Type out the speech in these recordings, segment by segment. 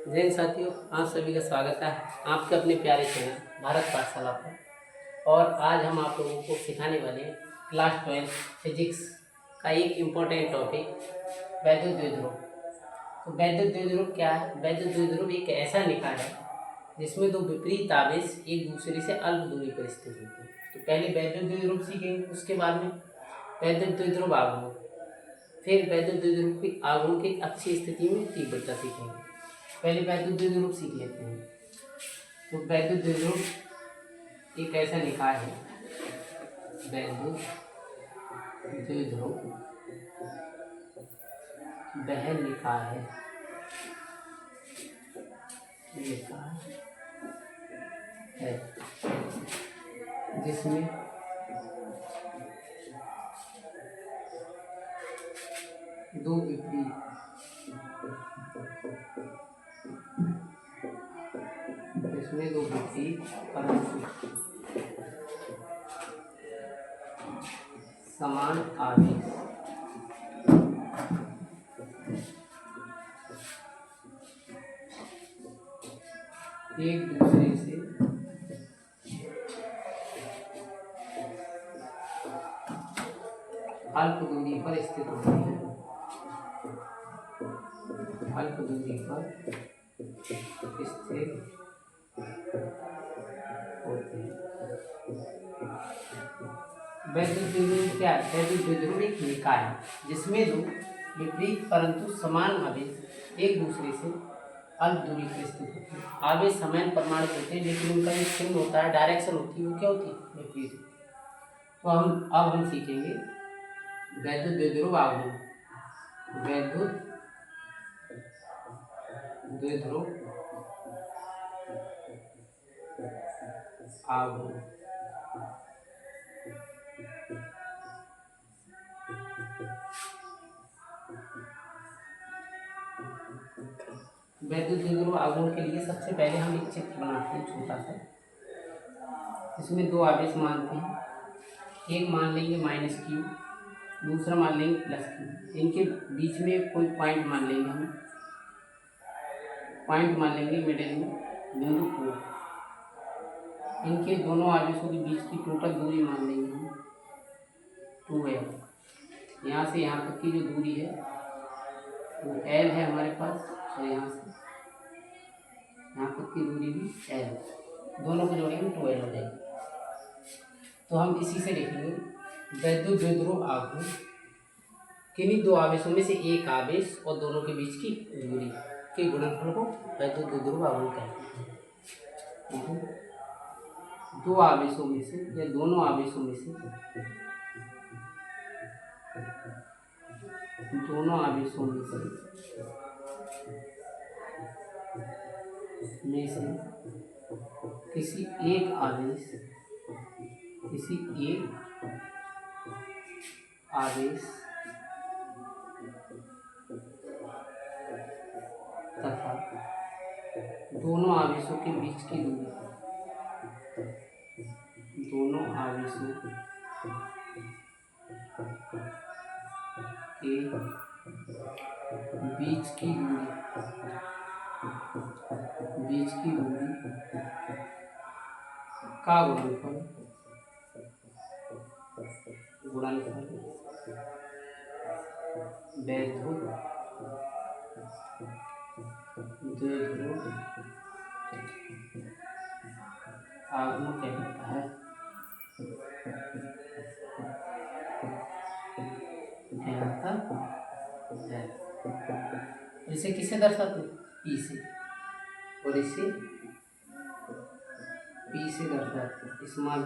जय साथियों, आप सभी का स्वागत है आपके अपने प्यारे चैनल भारत पाठशाला पर। और आज हम आप लोगों को सिखाने वाले हैं क्लास 12 फिजिक्स का एक इम्पोर्टेंट टॉपिक वैद्युत द्विध्रुव। तो वैद्युत द्विध्रुव क्या है? वैद्युत द्विध्रुव एक ऐसा निकाय है जिसमें दो विपरीत आवेश एक दूसरे से अल्प दूरी पर स्थित होते हैं। तो पहले वैद्युत द्विध्रुव सीखेंगे, उसके बाद में वैद्युत द्विध्रुव आघूर्ण, फिर वैद्युत द्विध्रुव की आघूर्ण की अक्षीय स्थिति में तीव्रता सीखेंगे। पहले वैद्युत द्विध्रुव सीख लेते हैं। तो वैद्युत द्विध्रुव एक ऐसा निकाय है, वैद्युत द्विध्रुव वह निकाय है जिसमें दो विपरीत परंतु समान आवेश एक दूसरे से अल्प दूरी पर स्थित होते हैं। अल्प दूरी पर स्थित होते हैं। वैद्युत द्विध्रुव क्या है? वैद्युत द्विध्रुव एक निकाय है जिसमें दो विपरीत परंतु समान आवेश एक दूसरे से अल्प दूरी पर स्थित होते हैं। आवेश समान परमाणु होते हैं लेकिन उनका जो चिन्ह होता है, डायरेक्शन होती है, वो क्या होती है? विपरीत। तो हम सीखेंगे वैद्युत द्विध्रुव आघूर्ण। वैद्युत द्विध्रुव आघूर्ण वैद्युत द्विध्रुव आघूर्ण के लिए सबसे पहले हम एक चित्र बनाते हैं छोटा सा। इसमें दो आवेश मानते हैं, एक मान लेंगे -q, दूसरा मान लेंगे +q। इनके बीच में कोई पॉइंट मान लेंगे, हम पॉइंट मान लेंगे मिडिल में बिंदु Q। इनके दोनों आवेशों के बीच की टोटल दूरी मान लेंगे हम 2l। यहाँ से यहाँ तक की जो दूरी है वो l है हमारे पास, और यहाँ से यहाँ तक की दूरी भी l। दोनों को जोड़ेंगे 2l हो जाएगी। तो हम इसी से लिखेंगे वैद्युत द्विध्रुव आघूर्ण किन्हीं दो आवेशों में से एक आवेश और दोनों के बीच की दूरी के गुणनफल को वैद्युत द्विध्रुव आघूर्ण कहते हैं। दो आवेशों में से या दोनों आवेशों में से किसी एक आवेश तथा दोनों आवेशों के बीच की दूरी का गुणनफल वैद्युत द्विध्रुव आघूर्ण कहलाता है। इसे किससे दर्शाते हैं? P से, और इसे P से दर्शाते हैं, स्मॉल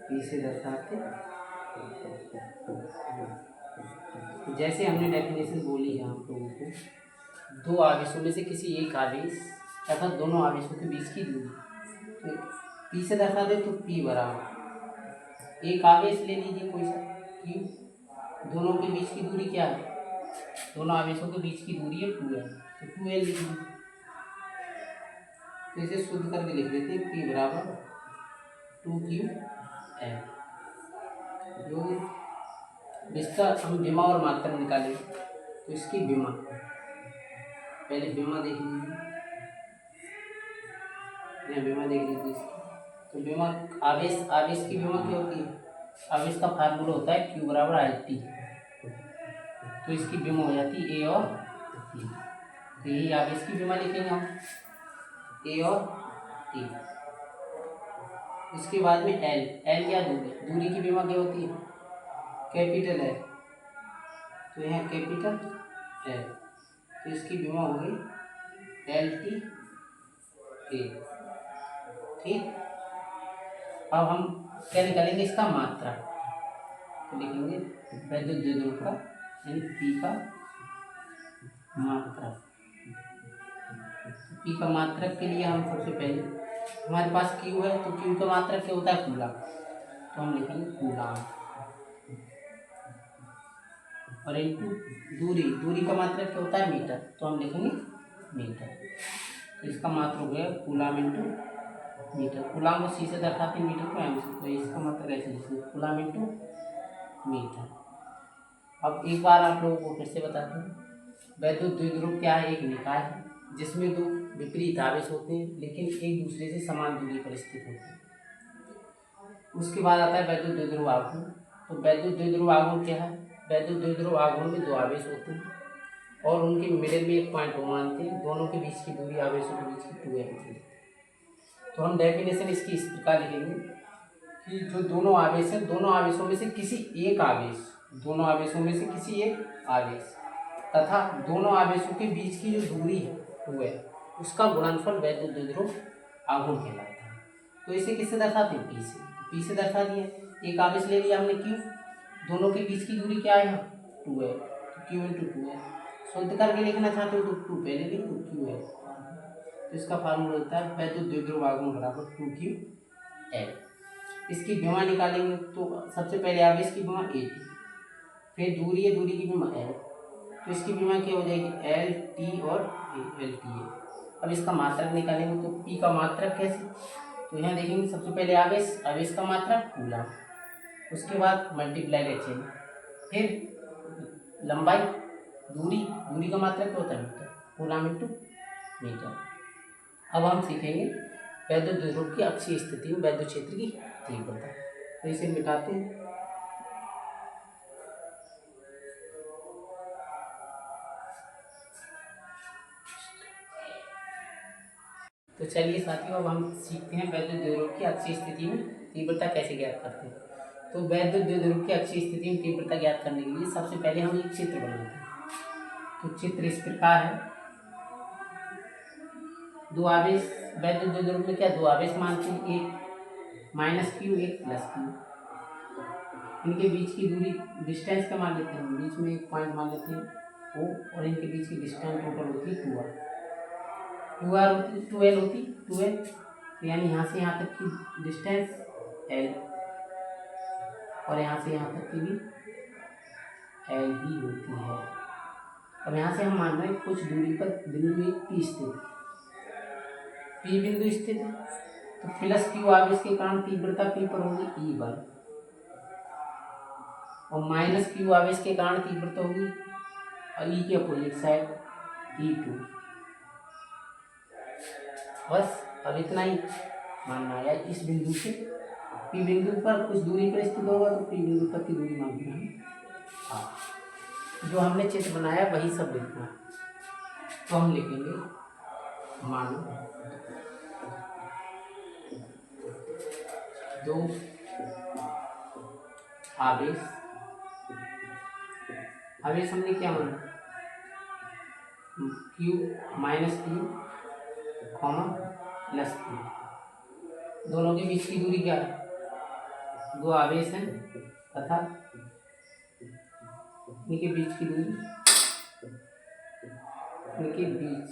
p से दर्शाते। जैसे हमने डेफिनेशन बोली है आप लोगों को, दो आवेशों में से किसी एक आवेश तथा दोनों आवेशों के बीच की दूरी, तो P से दर्शाते तो P बराबर एक आवेश ले लीजिए कोई सा Q, दोनों के बीच की दूरी क्या है? दोनों आवेशों के बीच की दूरी है 2l, तो 2l लीजिए। तो इसे शुद्ध करके लिख देते हैं P बराबर 2ql। जो इसका हम विमा और मात्रा निकालेंगे, तो इसकी विमा पहले बीमा देख लीजिए, यहाँ बीमा देख लीजिए। तो बीमा आवेश, आवेश की बीमा क्या होती है? आवेश का फार्मूला होता है Q बराबर आई टी। तो इसकी बीमा हो जाती है ए और टी। तो यही आवेश की बीमा लिखेंगे हम, ए और टी। इसके बाद में एल, एल क्या दूरी, दूरी की बीमा क्या होती है? Capital L. तो यहाँ कैपिटल एल, तो इसकी बीमा हो गई एल टी ए। ठीक, अब हम क्या निकालेंगे? इसका मात्रा। तो लिखेंगे वैद्युत द्विध्रुव का यानी पी का मात्रक। पी का मात्रक के लिए हम सबसे पहले, हमारे पास क्यू है तो क्यू का मात्रक क्या होता है? कूलम। तो हम लिखेंगे कूलम। और इनटू दूरी, दूरी का मात्रक क्या होता है? मीटर। तो हम लिखेंगे मीटर। तो इसका मात्रक हो गया कूलम इंटू मीटर। कूलम को सी से दर्शाते हैं, मीटर को एम से। तो इसका मात्रक ऐसे लिखेंगे कूलम इंटू मीटर। अब एक बार आप लोगों को फिर से बताते हैं, वैद्युत द्विध्रुव क्या है? एक निकाय है जिसमें दो विपरीत आवेश होते हैं लेकिन एक दूसरे से समान दूरी पर स्थित होते हैं। उसके बाद आता है वैद्युत द्विध्रुव आघूर्ण। तो वैद्युत द्विध्रुव आघूर्ण क्या है? वैद्युत द्विध्रुव आघूर्ण में दो आवेश होते हैं और उनके मिडिल में एक पॉइंट मानते हैं। दोनों के बीच की दूरी आवेशों के बीच की 2m होती है। तो हम डेफिनेशन इसकी इस प्रकार लिखेंगे कि जो दोनों आवेश हैं, दोनों आवेशों में से किसी एक आवेश, दोनों आवेशों में से किसी एक आवेश तथा दोनों आवेशों के बीच की जो दूरी है वो है, उसका गुणनफल वैद्युत द्विध्रुव आघूर्ण कहलाता है। तो इसे किससे दर्शाते हैं? पी से। पी से दर्शा दिया, एक आवेश ले लिया हमने क्यू, दोनों के बीच की दूरी क्या है? 2 है। तो क्यू इंटू 2 है। शुद्ध करके लिखना चाहते हो तो 2 पहले लिख दो, क्यू है। तो इसका फार्मूला होता है वैद्युत द्विध्रुव आघूर्ण बराबर 2q एल। इसकी बीमा निकालेंगे तो सबसे पहले आवेश की बीमा ए थी, फिर दूरी है, दूरी की बीमा एल। तो इसकी बीमा क्या हो जाएगी? एल टी और एल टी ए। अब इसका मात्रक निकालेंगे तो पी का मात्रक कैसे? तो यहाँ देखेंगे सबसे पहले आवेश, आवेश का मात्रक कूलम, उसके बाद मल्टीप्लाई एच, फिर लंबाई, दूरी, दूरी का मात्रक क्या होता है? मीटर। Coulomb into metre. अब हम सीखेंगे वैद्युत द्विध्रुव की अक्षीय स्थिति में वैद्युत क्षेत्र की तीव्रता। तो इसे मिटाते हैं। तो चलिए साथियों, अब हम सीखते हैं वैद्युत द्विध्रुव की अक्षीय स्थिति में तीव्रता कैसे ज्ञात करते हैं। तो वैद्युत द्विध्रुव की अक्षीय स्थिति में तीव्रता ज्ञात करने के लिए सबसे पहले हम एक चित्र बनाते हैं। तो चित्र इस प्रकार है, दो आवेश, वैद्युत द्विध्रुव में क्या दो आवेश मानते हैं, एक माइनस क्यू, एक प्लस क्यू। इनके बीच की दूरी, डिस्टेंस क्या मान लेते हैं? बीच में एक पॉइंट मान लेते हैं ओ, और इनके बीच की डिस्टेंस टोटल होती है 2r। 2r होती, 2l होती, 2l। तो यानी यहाँ से यहाँ तक की डिस्टेंस l, और यहाँ से यहाँ तक की भी l ही होती है। अब यहाँ से हम मान रहे हैं कुछ दूरी पर बिंदु एक P स्थित, P बिंदु स्थित है। तो प्लस क्यू आवेश के कारण तीव्रता P पर होगी E1, और माइनस क्यू आवेश के कारण तीव्रता होगी E के अपोजिट साइड E2। बस अब इतना ही मानना है। इस बिंदु से P बिंदु पर कुछ दूरी पर स्थित होगा तो P बिंदु तक की दूरी मानना है। हाँ, जो हमने चित्र बनाया वही सब लिखना है। तो हम लिखेंगे मानो दो आवेश, आवेश हमने क्या माना? Q minus Q comma plus Q। दोनों के बीच की दूरी क्या है? दो आवेश हैं तथा इनके बीच की दूरी, इनके बीच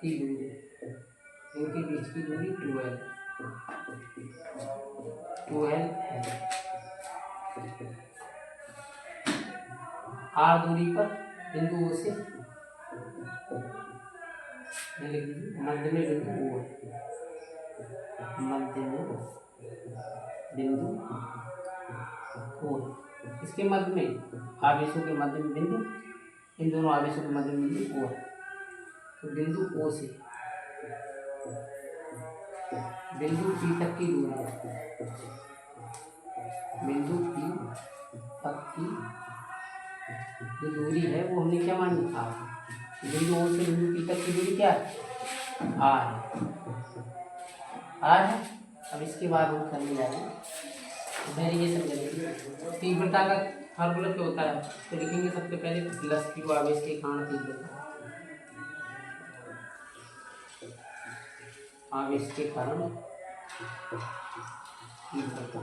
की दूरी, इनके बीच की दूरी 2l, 2l r दूरी पर बिंदु O से मध्य में बिंदु O है, मध्य में बिंदु O, इसके मध्य में आवेशों के मध्य में बिंदु इन दोनों आवेशों के मध्य में बिंदु O है। तो बिंदु O से बिंदु P तक की दूरी बिंदु P तक की जो दूरी है वो हमने क्या मानी R। बिंदु O से बिंदु P तक की दूरी क्या है R है। R है। अब इसके बाद हम करने जा रहे हैं वेरिएशन करेंगे। तीव्रता का फार्मूला क्या होता है तो लिखेंगे सबसे पहले प्लस क्यू आवेश के कारण तीव्रता आवेश के कारण तीव्रता।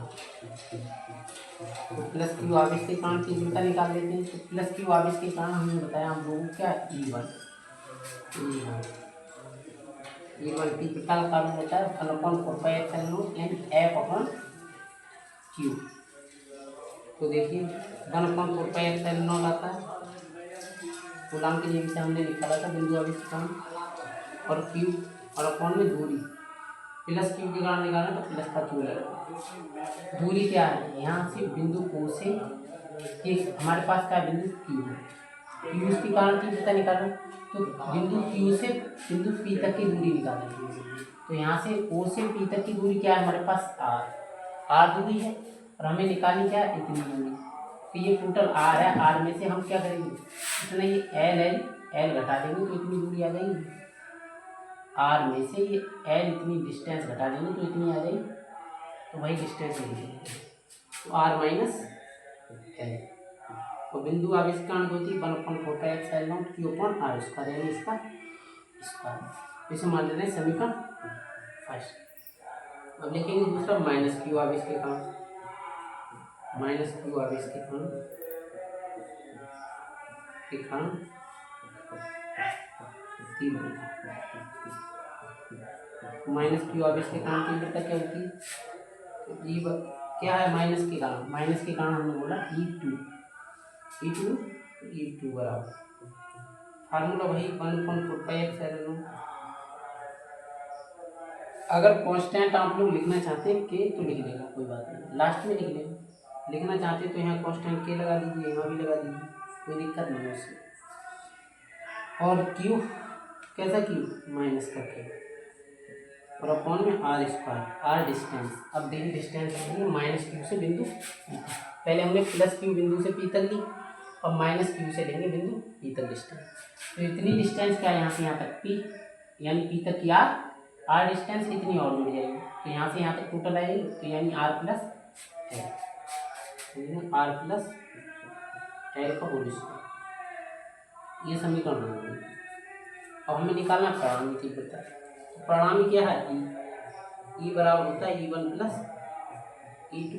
तो प्लस क्यू आवेश के कारण तीव्रता निकाल लेते हैं। तो प्लस क्यू आवेश के कारण हमने बताया हम लोगों को क्या E1 तीव्रता का कारण होता है 1/4πε0 n F/q। तो देखिए 1/4πε0 आता है कूलाम के नियम से हमने निकाला था बिंदु आवेश के कारण, और क्यू और अपॉन में दूरी प्लस क्यू के कारण निकालना तो प्लस का क्यू लगेगा। दूरी क्या है यहाँ से बिंदु O से एक हमारे पास क्या बिंदु Q है, Q के कारण तीव्रता निकालना तो बिंदु Q से बिंदु P तक की दूरी निकालेंगे। तो यहाँ से O से P तक की दूरी क्या है हमारे पास R दूरी है और हमें निकालनी क्या है इतनी दूरी। तो ये टोटल R है। R में से हम क्या करेंगे इतना ये L घटा देंगे तो इतनी दूरी आ जाएगी। R में से ये L इतनी डिस्टेंस घटा देंगे तो इतनी आ जाएगी। तो वही डिस्टेंस लेंगे तो R माइनस L। तो बिंदु आविष्कार होती है 1/4πε0 Q/R² यानी इसका स्क्वायर। इसे मान लेते हैं समीकरण फर्स्ट। अब लिखेंगे दूसरा माइनस क्यू आवेश के कारण तीव्रता माइनस क्यू आवेश के कारण तीव्रता क्या होती है तो ई क्या है माइनस के कारण हमने बोला E2 बराबर फार्मूला वही 1/4πε0। अगर कांस्टेंट आप लोग लिखना चाहते हैं के तो लिख देगा कोई बात नहीं, लास्ट में लिख लेगा। लिखना चाहते हैं तो यहाँ कांस्टेंट के लगा दीजिए, यहाँ भी लगा दीजिए, कोई दिक्कत नहीं है उससे। और क्यू कैसा क्यू माइनस का के और अपॉन में R² डिस्टेंस। अब देखिए डिस्टेंस माइनस क्यू से बिंदु पहले हमने प्लस क्यू बिंदु से P तक ली और माइनस क्यू से लेंगे बिंदु P तक डिस्टेंस। तो इतनी डिस्टेंस क्या है यहाँ से यहाँ तक P यानी P तक की R डिस्टेंस इतनी और जुड़ जाएगी तो यहाँ से यहाँ तक टोटल आएगी तो यानी R प्लस L का होल स्क्वायर। ये समीकरण होगी। अब हमें निकालना परिणामी तीव्रता। तो परिणामी क्या है E बराबर होता है E1 प्लस E2।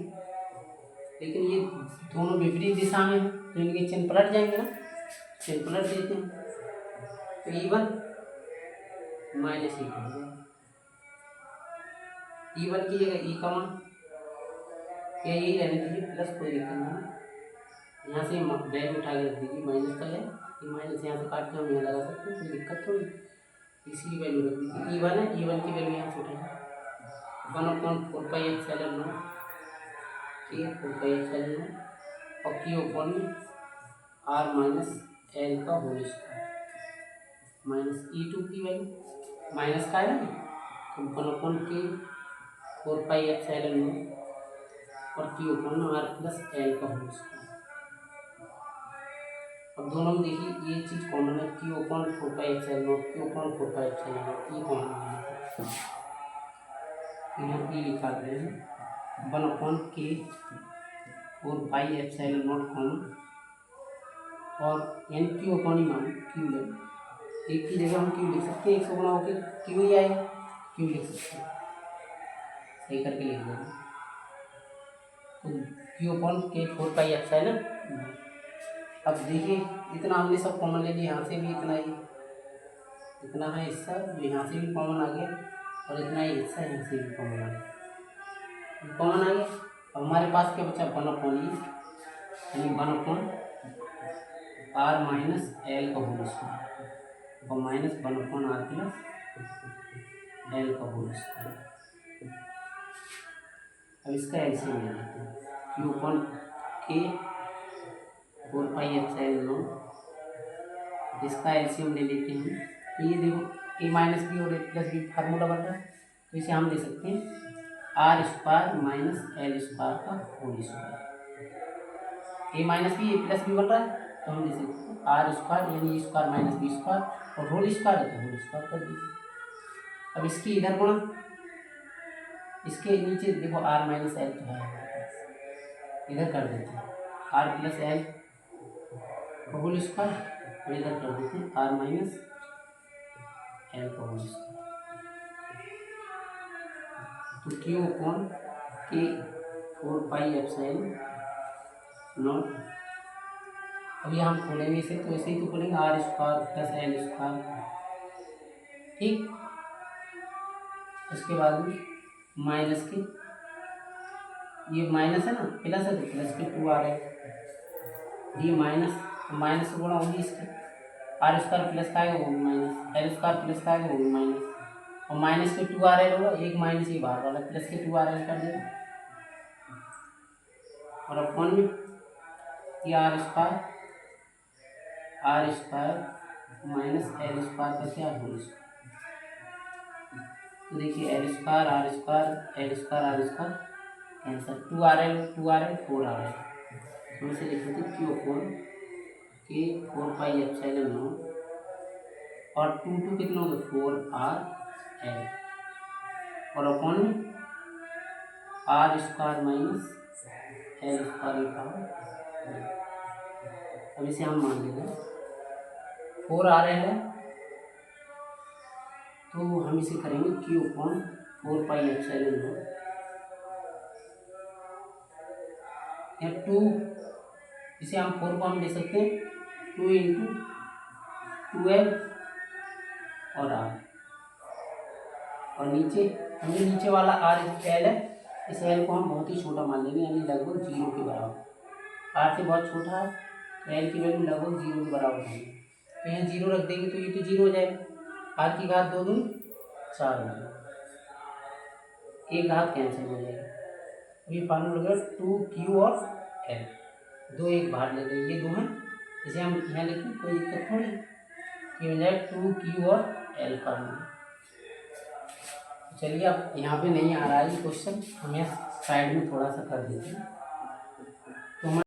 लेकिन ये दोनों विपरीत दिशा में है तो इनके चिन्ह पलट जाएंगे ना, चिन्ह पलट देते हैं तो E1 माइनस E2 E1 की जगह E का मान क्या यही रहने दीजिए प्लस, कोई दिक्कत नहीं। यहाँ से वैल्यू उठा के रख दीजिए माइनस का है ये माइनस यहाँ से काट के हम यहाँ लगा सकते हैं, कोई दिक्कत थोड़ी। इसी वैल्यू रख दीजिए E1 है, E1 की वैल्यू यहाँ से उठाएंगे 1/4πε0 और Q upon R minus L का होल स्क्वायर माइनस E2 की वैल्यू माइनस का है ना तो 1/K 4πε0 और Q upon R plus L का होल स्क्वायर। अब दोनों में देखिए ये चीज़ कॉमन है Q अपॉन 4πε0 ये कॉमन है ये लिखा दे 1/K 4πε0 कॉमन और यानी Q अपॉन ही मान Q ले एक की जगह हम Q लिख सकते हैं 100 गुना होकर Q ही आएगा Q लिख सकते हैं सही करके लिख देंगे तो Q अपॉन K 4πε0। अब देखिए इतना हमने सब कॉमन ले लिया, यहाँ से भी इतना है हिस्सा जो यहाँ से भी कॉमन आ गया और इतना ही हिस्सा यहाँ से भी कॉमन आ गया अब हमारे पास क्या बचा 1/E यानी 1/R माइनस L का होल स्क्वायर और माइनस 1/R प्लस L का होल स्क्वायर। अब इसका एलसीएम ले लेते हैं Q अपॉन K 4πε0 इसका एलसीएम ले लेते हैं। तो ये देखो ए माइनस बी और ए प्लस बी फार्मूला बन रहा है, तो इसे हम ले सकते हैं R square minus L square का whole square. A minus B A plus B बन रहा है, तो हम ले सकते हैं आर स्क्वायर यानी ए स्क्वायर माइनस बी स्क्वायर, और होल स्क्वायर है तो होल स्क्वायर कर दीजिए। अब इसकी इधर गुणा, इसके नीचे देखो आर माइनस एल तो है हमारे पास, इधर कर देते हैं R plus L whole square, और इधर कर देते हैं आर माइनस एल का होल स्क्वायर। तो क्यू अपॉन के 4 पाई एप्सिलॉन नॉट। अभी हम खोलेंगे इसे, तो ऐसे ही तो खोलेंगे R square plus L square, ठीक। उसके बाद में माइनस के, ये माइनस है ना, प्लस है तो प्लस के 2 आ रहे हैं, ये माइनस गुणा होगी इसके, आर स्क्वायर प्लस का आएगा वो भी माइनस, एल स्क्वायर प्लस का आएगा वो भी माइनस, और माइनस के 2 आ रहे होगा, एक माइनस ये बाहर वाला, प्लस के 2 आ रहे कर देगा, और अपॉन में ये R square minus L square का क्या होल स्क्वायर। तो देखिए L square R square L square R square cancel, 2 आ रहे 4 आ रहे, तो इसे लिख देते हैं क्यू अपॉन के 4 पाई एप्सिलॉन नॉट, और 2 कितना होगा 4 आर एल, और अपॉन में R square minus L square लिखा हुआ। अब इसे हम मान लेते हैं 4 आ रहे हैं, तो हम इसे करेंगे Q upon 4 pi epsilon not, या 2, इसे हम 4 को हम ले सकते हैं 2 इंटू 12 और आर, और नीचे वाला आर एल है, इस एल को हम बहुत ही छोटा मान लेंगे, यानी लगभग 0 के बराबर। आर से बहुत छोटा है तो एल की वैल्यू लगभग 0 के बराबर होगी, तो यहाँ 0 रख देंगे तो ये तो 0 हो जाएगा, आर की घात 2 दूनी 4 हो जाएगा, एक घात कैंसिल हो जाएगा। अभी फार्मूला लगा 2q और एल, 2 एक बाहर ले लेंगे, ये 2 हैं, इसे हम यहाँ लिखें कोई दिक्कत थोड़ी, ये हो जाए 2q और एल फार्मूला। चलिए अब यहाँ पे नहीं आ रहा है ये क्वेश्चन, हम यहाँ साइड में थोड़ा सा कर देते हैं।